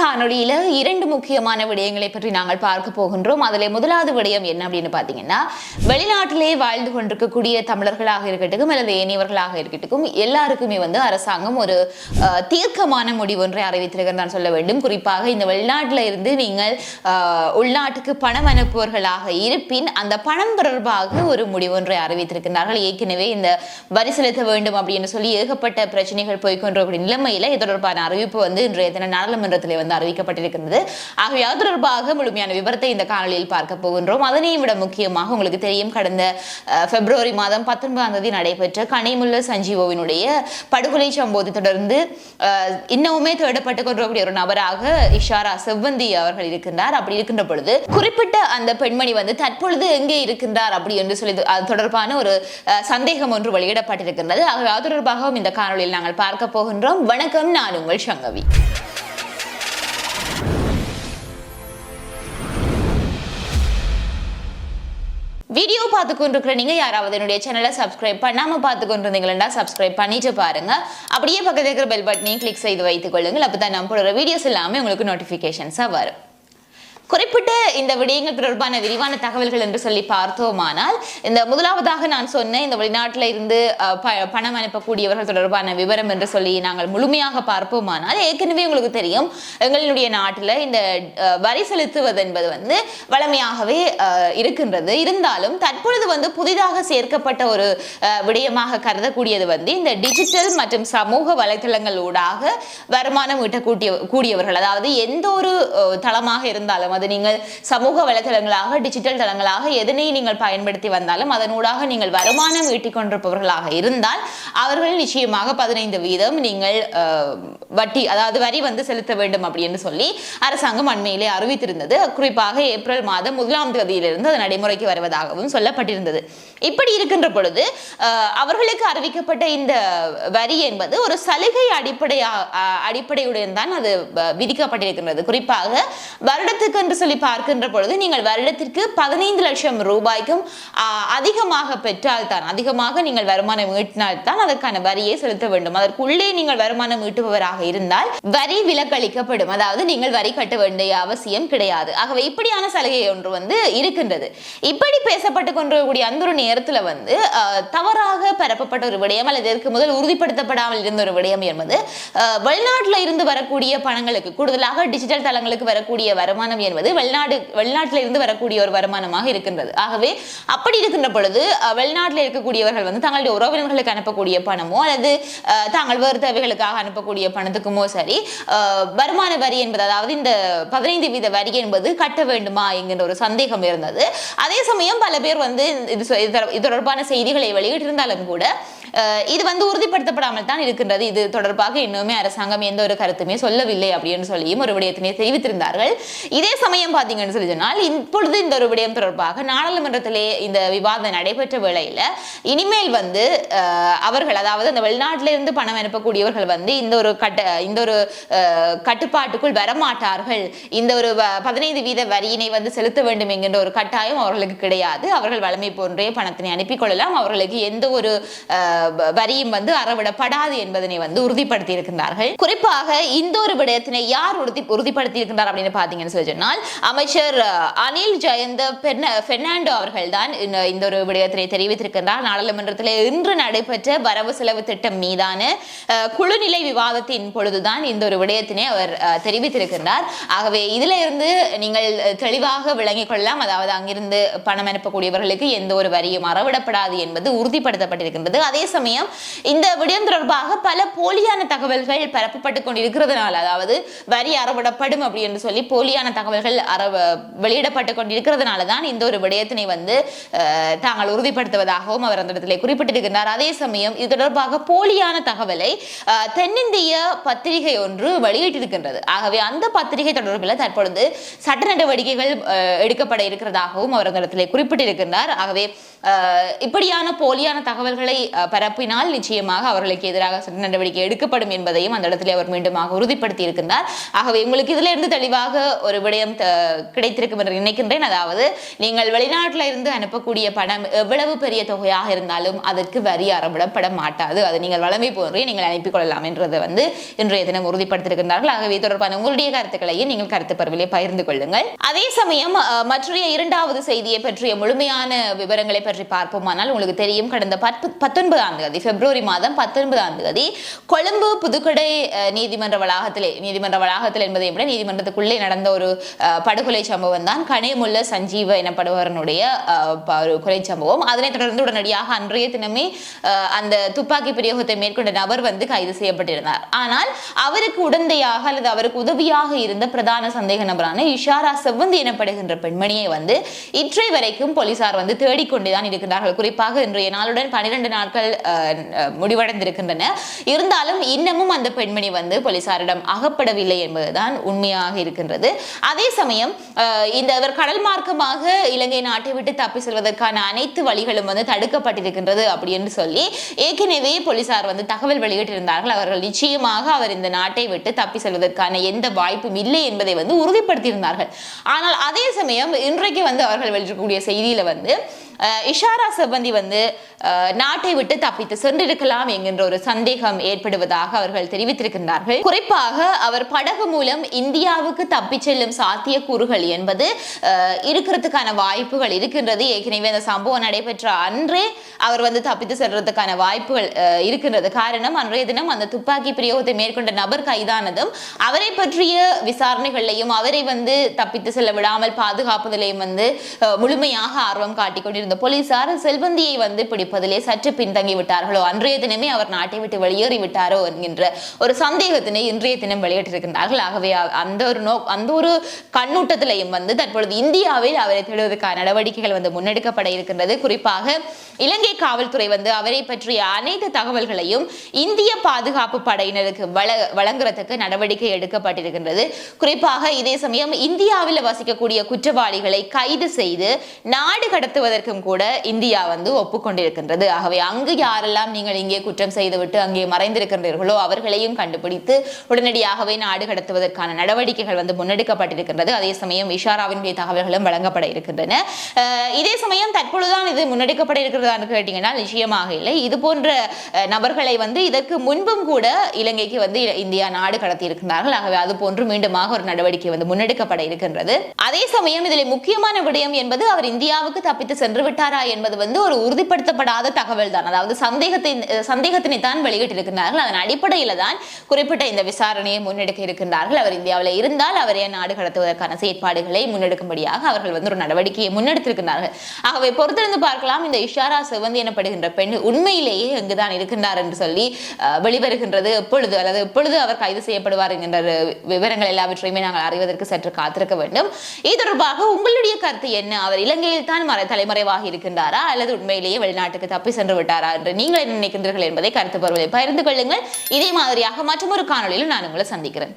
காணொளியில இரண்டு முக்கியமான விடயங்களை பற்றி நாங்கள் பார்க்க போகின்றோம். அதிலே முதலாவது விடயம் என்ன அப்படின்னு பாத்தீங்கன்னா, வெளிநாட்டிலே வாழ்ந்து கொண்டிருக்கக்கூடிய தமிழர்களாக இருக்கட்டும் அல்லது ஏனையவர்களாக இருக்கட்டும் எல்லாருக்குமே அரசாங்கம் ஒரு தீர்க்கமான முடிவு ஒன்றை அறிவித்திருக்கிறார் சொல்ல வேண்டும். குறிப்பாக இந்த வெளிநாட்டில இருந்து நீங்கள் உள்நாட்டுக்கு பணம் அனுப்புவர்களாக இருப்பின் அந்த பணம் தொடர்பாக ஒரு முடிவு ஒன்றை அறிவித்திருக்கிறார்கள். ஏற்கனவே இந்த வரி செலுத்த வேண்டும் அப்படின்னு சொல்லி ஏகப்பட்ட பிரச்சனைகள் போய்கொண்டிருக்கிற நிலைமையில இது தொடர்பான அறிவிப்பு இன்றைய தின நாடாளுமன்றத்திலே அறிவிக்கப்பட்டிருக்கிறது. ஆகவே அது தொடர்பாக முழுமையான விவரத்தை இந்த காணொலியில் பார்க்க போகின்றோம். அதனையும் விட முக்கியமாக உங்களுக்கு தெரியும், கடந்த பிப்ரவரி மாதம் 19ஆம் தேதி நடைபெற்ற கனிமுல்ல சஞ்சீவோவினுடைய படுகொலை சம்பவத்தை தொடர்ந்து இன்னமுமே தேடப்பட்டுக் கொண்டிருக்கக்கூடிய ஒரு நபராக இஷாரா செவ்வந்தி அவர்கள் இருக்கின்றார். அப்படி இருக்கின்ற பொழுது குறிப்பிட்ட அந்த பெண்மணி தற்பொழுது எங்கே இருக்கின்றார் அப்படி என்று சொல்லி அது தொடர்பான ஒரு சந்தேகம் ஒன்று வெளியிடப்பட்டிருக்கின்றது. ஆகவே அது தொடர்பாகவும் இந்த காணொலியில் நாங்கள் பார்க்க போகின்றோம். வணக்கம், நான் உங்கள் சங்கவி. வீடியோ பார்த்து கொண்டிருக்கிற நீங்க யாராவது என்னுடைய சேனலை சப்ஸ்கிரைப் பண்ணாம பார்த்து கொண்டிருந்தீங்களா சப்ஸ்கிரைப் பண்ணிட்டு பாருங்க. அப்படியே பக்கத்தில் இருக்கிற பெல் பட்டனையும் கிளிக் செய்து வைத்துக் கொள்ளுங்கள். அப்பதான் நம்ம போடுற வீடியோஸ் எல்லாமே உங்களுக்கு நோட்டிபிகேஷன்ஸா வரும். குறிப்பிட்ட இந்த விடயங்கள் தொடர்பான விரிவான தகவல்கள் என்று சொல்லி பார்த்தோமானால், இந்த முதலாவதாக நான் சொன்ன இந்த வெளிநாட்டில் இருந்து பணம் அனுப்பக்கூடியவர்கள் தொடர்பான விவரம் என்று சொல்லி நாங்கள் முழுமையாக பார்ப்போமானால், ஏற்கனவே உங்களுக்கு தெரியும் எங்களுடைய நாட்டில் இந்த வரி செலுத்துவது என்பது வழமையாகவே இருக்கின்றது. இருந்தாலும் தற்பொழுது புதிதாக சேர்க்கப்பட்ட ஒரு விடயமாக கருதக்கூடியது இந்த டிஜிட்டல் மற்றும் சமூக வலைதளங்கள் ஊடாக வருமானம் ஈட்டக்கூடியவர்கள், அதாவது எந்த ஒரு தளமாக இருந்தாலும் அது நீங்கள் சமூக வலைதளங்களாக டிஜிட்டல் தளங்களாக எதனை நீங்கள் பயன்படுத்தி வந்தாலும் அதனூடாக நீங்கள் வருமானம் ஈட்டிக் கொண்டிருப்பவர்களாக இருந்தால் அவர்கள் நிச்சயமாக 15% நீங்கள் வட்டி, அதாவது வரி செலுத்த வேண்டும் அப்படின்னு சொல்லி அரசாங்கம் அண்மையிலே அறிவித்திருந்தது. குறிப்பாக ஏப்ரல் மாதம் 1ஆம் தேதியிலிருந்து அது நடைமுறைக்கு வருவதாகவும் சொல்லப்பட்டிருந்தது. இப்படி இருக்கின்ற பொழுது அவர்களுக்கு அறிவிக்கப்பட்ட இந்த வரி என்பது ஒரு சலுகை அடிப்படையுடன் தான் அது விதிக்கப்பட்டிருக்கின்றது. குறிப்பாக வருடத்துக்கு என்று சொல்லி பார்க்கின்ற பொழுது நீங்கள் வருடத்திற்கு 15 லட்சம் ரூபாய்க்கும் அதிகமாக பெற்றால்தான், அதிகமாக நீங்கள் வருமானம் ஈட்டினால்தான் அதற்கான வரியை செலுத்த வேண்டும். அதற்குள்ளே நீங்கள் வருமானம் ஈட்டுபவராக இருந்தால் வரி விலக்களிக்கப்படும், அதாவது நீங்கள் வரி கட்ட வேண்டிய அவசியம் கிடையாது. ஆகவே இப்படியான சலுகை ஒன்று இருக்கின்றது. இப்படி பேசப்பட்டு கொண்டிருக்கக்கூடிய அந்த ஒரு நேரத்தில் தவறாக பரப்பப்பட்ட ஒரு விடயம் அல்லது இதற்கு முதல் உறுதிப்படுத்தப்படாமல் இருந்த ஒரு விடயம் என்பது வெளிநாட்டில் இருந்து வரக்கூடிய பணங்களுக்கு, கூடுதலாக டிஜிட்டல் தளங்களுக்கு வரக்கூடிய வருமானம் என்பது வெளிநாட்டில் இருந்து வரக்கூடிய ஒரு வருமானமாக இருக்கின்றது. ஆகவே அப்படி இருக்கின்ற பொழுது வெளிநாட்டில் இருக்கக்கூடியவர்கள் தங்களுடைய உறவினர்களுக்கு அனுப்பக்கூடிய பணமோ அல்லது தாங்கள் வேறு தேவைகளுக்காக அனுப்பக்கூடிய பணத்துக்குமோ சரி வருமான வரி என்பது, அதாவது இந்த 15% வரி என்பது கட்ட வேண்டுமா என்கின்ற ஒரு சந்தேகம் இருந்தது. அதே சமயம் பல பேர் இது தொடர்பான செய்திகளை வெளியிட்டிருந்தாலும் கூட இது உறுதிப்படுத்தப்படாமல் தான் இருக்கின்றது. இது தொடர்பாக இன்னுமே அரசாங்கம் எந்த ஒரு கருத்துமே சொல்லவில்லை அப்படின்னு சொல்லியும் ஒரு விடயத்தினை தெரிவித்திருந்தார்கள். இதே சமயம் பார்த்தீங்கன்னு சொல்லி சொன்னால், இப்பொழுது இந்த ஒரு விடயம் தொடர்பாக நாடாளுமன்றத்திலே இந்த விவாதம் நடைபெற்ற வேளையில இனிமேல் அவர்கள், அதாவது அந்த வெளிநாட்டிலிருந்து பணம் அனுப்பக்கூடியவர்கள் இந்த ஒரு கட்டுப்பாட்டுக்குள் வரமாட்டார்கள், இந்த ஒரு 15% வரியினை செலுத்த வேண்டும் என்கின்ற ஒரு கட்டாயம் அவர்களுக்கு கிடையாது. அவர்கள் வழமை போன்றே பணத்தினை அனுப்பிக் கொள்ளலாம். அவர்களுக்கு எந்த ஒரு வரியும் அறவிடப்படாது என்பதனை உறுதிப்படுத்தி இருக்கின்றார்கள். குறிப்பாக இந்த ஒரு விடயத்தினை யார் உறுதிப்படுத்தி இருக்கின்றார் அப்படின்னு பாத்தீங்கன்னு சொல்லி சொன்னால், அமைச்சர் அனில் ஜெயந்த பெர்னாண்டோ அவர்கள் தான் இந்த ஒரு விடயத்தினை தெரிவித்திருக்கின்றார். நாடாளுமன்றத்தில் இன்று நடைபெற்ற வரவு செலவு திட்டம் மீதான குழுநிலை விவாதத்தின் பொழுதுதான் இந்த ஒரு விடயத்தினை அவர் தெரிவித்திருக்கின்றார். ஆகவே இதுல இருந்து நீங்கள் தெளிவாக விளங்கிக் கொள்ளலாம், அதாவது அங்கிருந்து பணம் அனுப்பக்கூடியவர்களுக்கு எந்த ஒரு வரியும் அறவிடப்படாது என்பது உறுதிப்படுத்தப்பட்டிருக்கின்றது. அதே சமயம் இந்த விடயம் தொடர்பாக பல போலியான தகவல்கள் பரப்பப்பட்டுக் கொண்டிருக்கிறதுனால, அதாவது வரி அறவிடப்படும் அப்படி என்று சொல்லி போலியான தகவல்கள் வெளியிடப்பட்டுக் கொண்டிருக்கிறதுனால தான் இந்த ஒரு விடயத்தினை தாங்கள் உறுதிப்படுத்துவதாகவும் அவர் அந்த இடத்திலே குறிப்பிட்டிருக்கிறார். அதே சமயம் இது தொடர்பாக போலியான தகவலை தென்னிந்திய பத்திரிகை ஒன்று வெளியிட்டிருக்கின்றது. ஆகவே அந்த பத்திரிகை தொடர்பில் தற்பொழுது சட்ட நடவடிக்கைகள் எடுக்கப்பட இருக்கிறதாகவும் அவர் அந்த இடத்திலே குறிப்பிட்டிருக்கின்றார். ஆகவே இப்படியான போலியான தகவல்களை பரப்பினால் நிச்சயமாக அவர்களுக்கு எதிராக சட்ட நடவடிக்கை எடுக்கப்படும் என்பதையும் அந்த இடத்திலே அவர் மீண்டுமாக உறுதிப்படுத்தி இருக்கின்றார். ஆகவே உங்களுக்கு இதுல இருந்து தெளிவாக ஒரு விடயம் விடயம் கிடைத்திருக்கும் என்று நினைக்கின்றேன். அதாவது நீங்கள் வெளிநாட்டில் இருந்து அனுப்பக்கூடிய பணம் எவ்வளவு பெரிய தொகையாக இருந்தாலும் அதற்கு வரி அறவிடப்பட மாட்டாது. அது நீங்கள் வழமை போன்றே நீங்கள் அனுப்பிக் கொள்ளலாம் என்றதை இன்றைய தினம் உறுதிப்படுத்தியிருக்கிறார்கள். ஆகவே தொடர்பான உங்களுடைய கருத்துக்களையும் நீங்கள் கருத்து பரவலை பகிர்ந்து கொள்ளுங்கள். அதே சமயம் மற்ற இரண்டாவது செய்தியை பற்றிய முழுமையான விவரங்களை பற்றி பார்ப்போமானால் உங்களுக்கு தெரியும், கடந்த 19ஆம் தேதி பிப்ரவரி மாதம் 19ஆம் தேதி கொழும்பு புதுக்கடை நீதிமன்ற வளாகத்தில் என்பதை விட நீதிமன்றத்துக்குள்ளே நடந்த ஒரு படுகொலை சம்பவம் தான் கனேமுல்ல சஞ்சீவ எனப்படுவதனுடைய ஒரு கொலை சம்பவம். அதனைத் தொடர்ந்து உடனடியாக அன்றைய தினமே அந்த துப்பாக்கி பிரயோகத்தை மேற்கொண்ட நபர் கைது செய்யப்பட்டிருந்தார். ஆனால் அவருக்கு உடந்தையாக அல்லது அவருக்கு உதவியாக இருந்த பிரதான சந்தேக நபரான இஷாரா செவ்வந்தி எனப்படுகின்ற பெண்மணியை இற்றை வரைக்கும் போலீசார் தேடிக்கொண்டுதான் இருக்கின்றார்கள். குறிப்பாக இன்றைய நாளுடன் 12 நாட்கள் முடிவடைந்திருக்கின்றன. இருந்தாலும் இன்னமும் அந்த பெண்மணி போலீசாரிடம் அகப்படவில்லை என்பதுதான் உண்மையாக இருக்கின்றது. அதே சமயம் இவர் கடல் மார்க்கமாக இலங்கை நாட்டை விட்டு தப்பி செல்வதற்கான அனைத்து வழிகளும் தடுக்கப்பட்டிருக்கின்றது அப்படி என்று சொல்லி ஏற்கனவே போலீசார் தகவல் வெளியிட்டிருந்தார்கள். அவர்கள் நிச்சயமாக அவர் இந்த நாட்டை விட்டு தப்பி செல்வதற்கான எந்த வாய்ப்பும் இல்லை என்பதை உறுதிப்படுத்தியிருந்தார்கள். ஆனால் அதே சமயம் இன்றைக்கு அவர்கள் வெளியிடக்கூடிய செய்தியில இஷாரா செவ்வந்தி நாட்டை விட்டு தப்பித்து சென்றிருக்கலாம் என்கின்ற ஒரு சந்தேகம் ஏற்படுவதாக அவர்கள் தெரிவித்திருக்கின்றார்கள். குறிப்பாக அவர் படகு மூலம் இந்தியாவுக்கு தப்பி செல்லும் சாத்தியக்கூறுகள் என்பது இருக்கிறதுக்கான வாய்ப்புகள் இருக்கின்றது. ஏற்கனவே அந்த சம்பவம் நடைபெற்ற அன்றே அவர் தப்பித்து செல்றதுக்கான வாய்ப்புகள் இருக்கின்றது. காரணம், அன்றைய தினம் அந்த துப்பாக்கி பிரயோகத்தை மேற்கொண்ட நபர் கைதானதும் அவரை பற்றிய விசாரணைகளையும் அவரை தப்பித்து செல்ல விடாமல் பாதுகாப்பதிலையும் முழுமையாக ஆர்வம் காட்டிக் கொண்டிருந்த போலீசார் செல்வந்தியை பிடிப்பதிலே சற்று பின்தங்கி விட்டார்களோ, அன்றைய தினமே அவர் நாட்டை விட்டு வெளியேறி விட்டாரோ என்கின்ற ஒரு சந்தேகத்தினை இன்றைய தினம் வெளியிட்டிருக்கின்றார்கள். ஆகவே அந்த ஒரு கண்ணூட்டத்திலையும் தற்பொழுது இந்தியாவில் அவரை தேடுவதற்கான நடவடிக்கைகள் முன்னெடுக்கப்பட இருக்கின்றது. குறிப்பாக இலங்கை காவல்துறை அவரை பற்றிய அனைத்து தகவல்களையும் இந்திய பாதுகாப்பு படையினருக்கு வழங்குறதுக்கு நடவடிக்கை எடுக்கப்பட்டிருக்கின்றது. குறிப்பாக இதே சமயம் இந்தியாவில் வசிக்கக்கூடிய குற்றவாளிகளை கைது செய்து நாடு கடத்துவதற்கும் கூட இந்தியா ஒப்புக்கொண்டிருக்கின்றது. ஆகவே அங்கு யாரெல்லாம் நீங்கள் இங்கே குற்றம் செய்துவிட்டு அங்கே மறைந்திருக்கின்றீர்களோ அவர்களையும் கண்டுபிடித்து உடனடியாகவே நாடு கடத்துவதற்கான நடவடிக்கைகள் முன்னெடுக்கப்பட்டிருக்கின்றது. அதே சமயம் இஷாராவினுடைய தகவல்களும் வழங்கப்பட இருக்கின்றன. இதே சமயம் தற்பொழுதுதான் இது முன்னெடுக்கப்பட இருக்கிறதான்னு கேட்டீங்கன்னா நிச்சயமாக இல்லை. இது போன்ற நபர்களை இதற்கு முன்பும் கூட இலங்கைக்கு இந்தியா நாடு கடத்தி இருக்கின்றார்கள். ஆகவே அது போன்று மீண்டுமாக ஒரு நடவடிக்கை முன்னெடுக்கப்பட இருக்கின்றது. அதே சமயம் இதில் முக்கியமான விடயம் என்பது அவர் இந்தியாவுக்கு தப்பித்து சென்று விட்டாரா என்பது ஒரு உறுதிப்படுத்தப்படாத தகவல் தான். அதாவது சந்தேகத்தினை தான் வெளியிட்டிருக்கிறார்கள். அதன் அடிப்படையில தான் குறிப்பிட்ட இந்த விசாரணையை முன்னெடுக்க இருக்கின்றார்கள். அவர் இந்தியாவில் இருந்தால் அவரை நாடு கடத்துவதற்கான செயற்பாடுகளை முன்னெடுக்கும்படியாக அவர்கள் ஒரு நடவடிக்கையை முன்னெடுத்திருக்கிறார்கள். ஆகவே பொறுத்திருந்து பார்க்கலாம், இந்த இஷாரா செவ்வந்தி எனப்படுகின்ற பெண் உண்மையிலேயே எங்குதான் இருக்கின்றார் என்று சொல்லி வெளிவருகின்றது. எப்பொழுது அவர் கைது செய்யப்படுவார் என்கின்ற விவரங்கள் எல்லாவற்றையுமே நாங்கள் அறிவதற்கு சற்று காத்திருக்க வேண்டும். இது தொடர்பாக உங்களுடைய கருத்து என்ன? அவர் இலங்கையில் தான் தலைமறைவாக இருக்கின்றாரா அல்லது உண்மையிலேயே வெளிநாட்டுக்கு தப்பி சென்று விட்டாரா என்று நீங்கள் என்ன நினைக்கின்றீர்கள் என்பதை கருத்து பரவலை பகிர்ந்து கொள்ளுங்கள். இதே மாதிரியாக மற்றொரு காணொலியில் நான் உங்களை சந்திக்கிறேன்.